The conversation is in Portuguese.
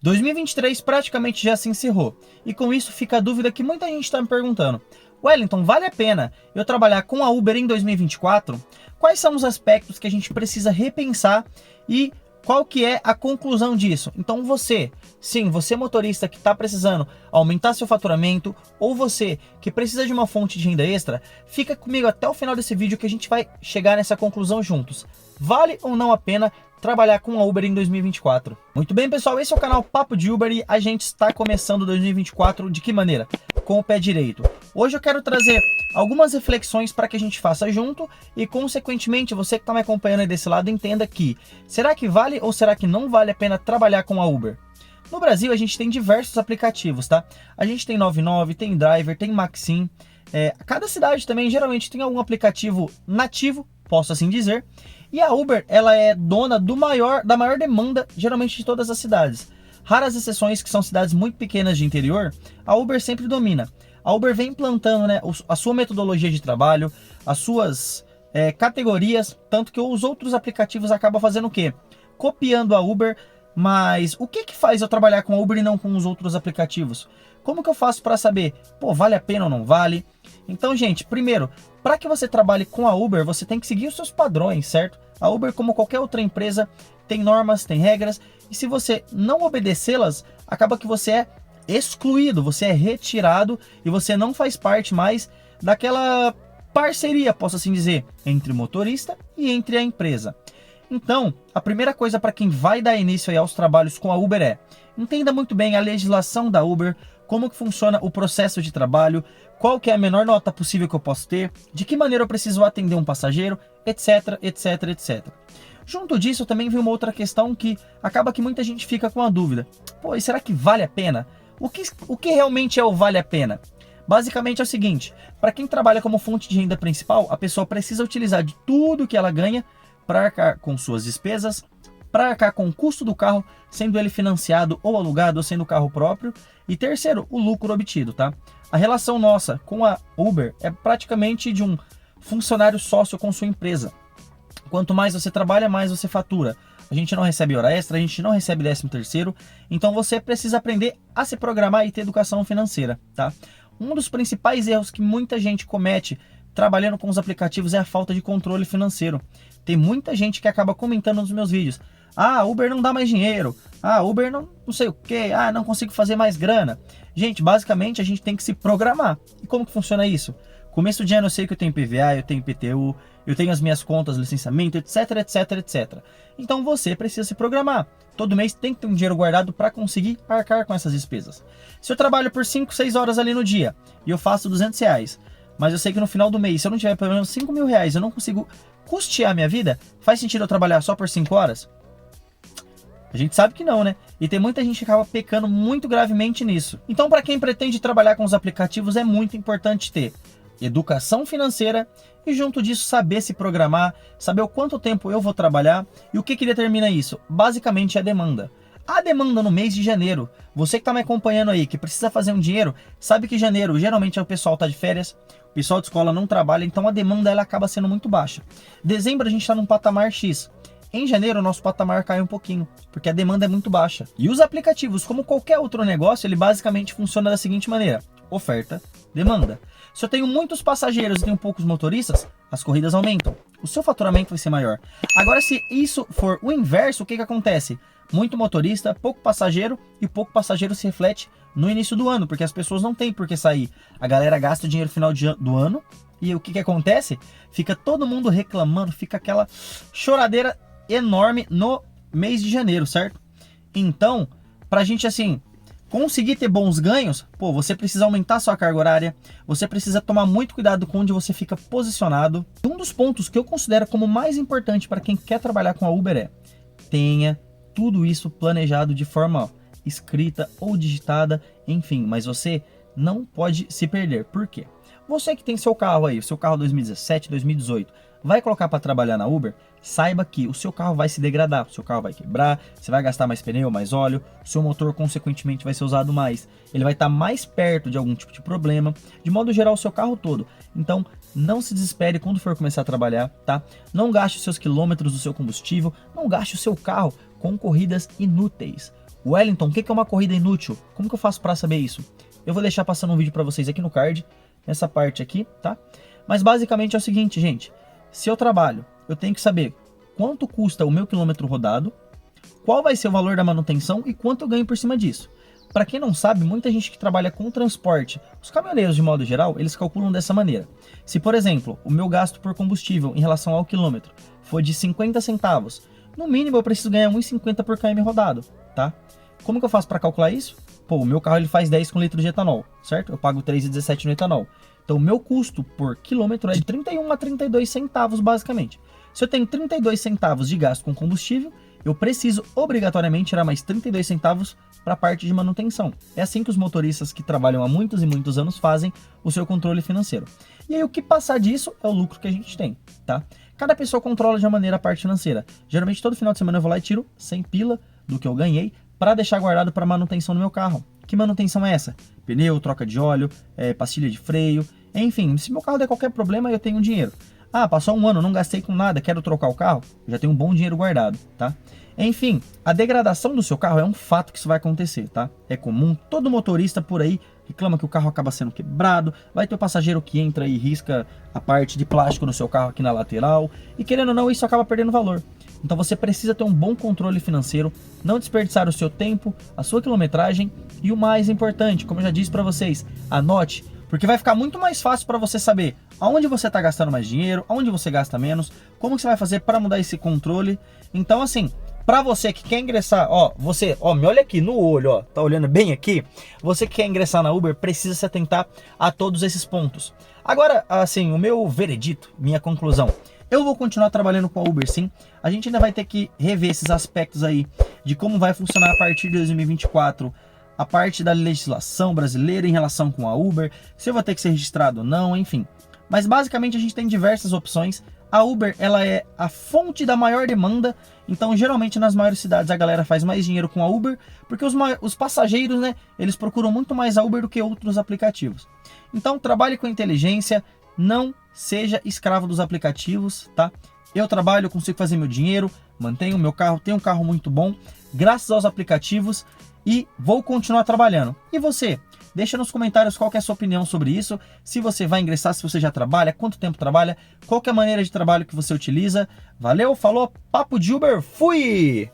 2023 praticamente já se encerrou, e com isso fica a dúvida que muita gente está me perguntando: Wellington, vale a pena eu trabalhar com a Uber em 2024? Quais são os aspectos que a gente precisa repensar e qual que é a conclusão disso? Então você, sim, você motorista que está precisando aumentar seu faturamento, ou você que precisa de uma fonte de renda extra, fica comigo até o final desse vídeo que a gente vai chegar nessa conclusão juntos. Vale ou não a pena trabalhar com a Uber em 2024? Muito bem, pessoal, esse é o canal Papo de Uber e a gente está começando 2024 de que maneira? Com o pé direito. Hoje eu quero trazer algumas reflexões para que a gente faça junto e, consequentemente, você que está me acompanhando aí desse lado entenda que será que vale ou será que não vale a pena trabalhar com a Uber? No Brasil a gente tem diversos aplicativos, tá? A gente tem 99, tem Driver, tem Maxim. Cada cidade também geralmente tem algum aplicativo nativo, posso assim dizer. E a Uber, ela é dona da maior demanda, geralmente de todas as cidades. Raras exceções, que são cidades muito pequenas de interior, a Uber sempre domina. A Uber vem implantando, né, a sua metodologia de trabalho, as suas categorias, tanto que os outros aplicativos acabam fazendo o quê? Copiando a Uber, mas o que faz eu trabalhar com a Uber e não com os outros aplicativos? Como que eu faço para saber, pô, vale a pena ou não vale? Então, gente, primeiro, para que você trabalhe com a Uber, você tem que seguir os seus padrões, certo? A Uber, como qualquer outra empresa, tem normas, tem regras, e se você não obedecê-las, acaba que você é excluído, você é retirado e você não faz parte mais daquela parceria, posso assim dizer, entre o motorista e entre a empresa. Então, a primeira coisa para quem vai dar início aí aos trabalhos com a Uber é: entenda muito bem a legislação da Uber, como que funciona o processo de trabalho, qual que é a menor nota possível que eu posso ter, de que maneira eu preciso atender um passageiro, etc, etc, etc. Junto disso também vem uma outra questão que acaba que muita gente fica com a dúvida: pô, e será que vale a pena? O que realmente é o vale a pena? Basicamente é o seguinte: para quem trabalha como fonte de renda principal, a pessoa precisa utilizar de tudo que ela ganha para arcar com suas despesas, para arcar com o custo do carro, sendo ele financiado ou alugado, ou sendo carro próprio, e terceiro, o lucro obtido, tá? A relação nossa com a Uber é praticamente de um funcionário sócio com sua empresa. Quanto mais você trabalha, mais você fatura. A gente não recebe hora extra, a gente não recebe 13º, então você precisa aprender a se programar e ter educação financeira, tá? Um dos principais erros que muita gente comete trabalhando com os aplicativos é a falta de controle financeiro. Tem muita gente que acaba comentando nos meus vídeos: ah, Uber não dá mais dinheiro, ah, Uber não sei o que, ah, não consigo fazer mais grana. Gente, basicamente a gente tem que se programar. E como que funciona isso? Começo de ano eu sei que eu tenho PVA, eu tenho IPTU, eu tenho as minhas contas, licenciamento, etc, etc, etc. Então você precisa se programar. Todo mês tem que ter um dinheiro guardado para conseguir arcar com essas despesas. Se eu trabalho por 5, 6 horas ali no dia e eu faço R$ 200, mas eu sei que no final do mês, se eu não tiver pelo menos R$ 5.000, eu não consigo custear a minha vida, faz sentido eu trabalhar só por 5 horas? A gente sabe que não, né? E tem muita gente que acaba pecando muito gravemente nisso. Então, para quem pretende trabalhar com os aplicativos, é muito importante ter educação financeira e, junto disso, saber se programar, saber o quanto tempo eu vou trabalhar e o que determina isso. Basicamente, é a demanda. A demanda no mês de janeiro, você que está me acompanhando aí, que precisa fazer um dinheiro, sabe que janeiro geralmente é o pessoal tá de férias, o pessoal de escola não trabalha, então a demanda ela acaba sendo muito baixa. Dezembro a gente está num patamar X. Em janeiro o nosso patamar cai um pouquinho, porque a demanda é muito baixa. E os aplicativos, como qualquer outro negócio, ele basicamente funciona da seguinte maneira: oferta, demanda. Se eu tenho muitos passageiros e tenho poucos motoristas, as corridas aumentam, o seu faturamento vai ser maior. Agora, se isso for o inverso, o que acontece? Muito motorista, pouco passageiro, e pouco passageiro se reflete no início do ano, porque as pessoas não têm por que sair. A galera gasta o dinheiro no final do ano, e o que acontece? Fica todo mundo reclamando, fica aquela choradeira enorme no mês de janeiro, certo? Então, pra gente assim conseguir ter bons ganhos, pô, você precisa aumentar sua carga horária, você precisa tomar muito cuidado com onde você fica posicionado. Um dos pontos que eu considero como mais importante para quem quer trabalhar com a Uber é: tenha tudo isso planejado de forma escrita ou digitada, enfim, mas você não pode se perder. Por quê? Você que tem seu carro aí, seu carro 2017, 2018, vai colocar para trabalhar na Uber, saiba que o seu carro vai se degradar, o seu carro vai quebrar, você vai gastar mais pneu, mais óleo, o seu motor consequentemente vai ser usado mais, ele vai estar mais perto de algum tipo de problema, de modo geral o seu carro todo. Então não se desespere quando for começar a trabalhar, tá? Não gaste os seus quilômetros do seu combustível, não gaste o seu carro com corridas inúteis. Wellington, o que é uma corrida inútil? Como que eu faço para saber isso? Eu vou deixar passando um vídeo para vocês aqui no card, nessa parte aqui, tá? Mas basicamente é o seguinte, gente. Se eu trabalho, eu tenho que saber quanto custa o meu quilômetro rodado, qual vai ser o valor da manutenção e quanto eu ganho por cima disso. Para quem não sabe, muita gente que trabalha com transporte, os caminhoneiros de modo geral, eles calculam dessa maneira. Se, por exemplo, o meu gasto por combustível em relação ao quilômetro for de 50 centavos, no mínimo eu preciso ganhar 1,50 por km rodado, tá? Como que eu faço para calcular isso? Pô, o meu carro ele faz 10 com litro de etanol, certo? Eu pago 3,17 no etanol. Então o meu custo por quilômetro é de 31 a 32 centavos basicamente. Se eu tenho 32 centavos de gasto com combustível, eu preciso obrigatoriamente tirar mais 32 centavos para a parte de manutenção. É assim que os motoristas que trabalham há muitos e muitos anos fazem o seu controle financeiro. E aí o que passar disso é o lucro que a gente tem, tá? Cada pessoa controla de uma maneira a parte financeira. Geralmente todo final de semana eu vou lá e tiro 100 pila do que eu ganhei para deixar guardado para manutenção do meu carro. Que manutenção é essa? Pneu, troca de óleo, pastilha de freio, enfim, se meu carro der qualquer problema eu tenho dinheiro. Ah, passou um ano, não gastei com nada, quero trocar o carro, já tenho um bom dinheiro guardado, tá? Enfim, a degradação do seu carro é um fato que isso vai acontecer, tá? É comum, todo motorista por aí reclama que o carro acaba sendo quebrado, vai ter o passageiro que entra e risca a parte de plástico no seu carro aqui na lateral, e querendo ou não, isso acaba perdendo valor. Então você precisa ter um bom controle financeiro, não desperdiçar o seu tempo, a sua quilometragem e o mais importante, como eu já disse para vocês, anote, porque vai ficar muito mais fácil para você saber aonde você está gastando mais dinheiro, aonde você gasta menos, como que você vai fazer para mudar esse controle. Então assim, para você que quer ingressar, me olha aqui no olho, ó, tá olhando bem aqui? Você que quer ingressar na Uber precisa se atentar a todos esses pontos. Agora, assim, o meu veredito, minha conclusão, eu vou continuar trabalhando com a Uber, sim. A gente ainda vai ter que rever esses aspectos aí de como vai funcionar a partir de 2024 a parte da legislação brasileira em relação com a Uber, se eu vou ter que ser registrado ou não, enfim. Mas basicamente a gente tem diversas opções. A Uber, ela é a fonte da maior demanda, então geralmente nas maiores cidades a galera faz mais dinheiro com a Uber, porque os passageiros, né, eles procuram muito mais a Uber do que outros aplicativos. Então trabalhe com inteligência, não seja escravo dos aplicativos, tá? Eu trabalho, eu consigo fazer meu dinheiro, mantenho o meu carro, tenho um carro muito bom, graças aos aplicativos, e vou continuar trabalhando. E você? Deixa nos comentários qual que é a sua opinião sobre isso, se você vai ingressar, se você já trabalha, quanto tempo trabalha, qual que é a maneira de trabalho que você utiliza. Valeu, falou, papo de Uber, fui!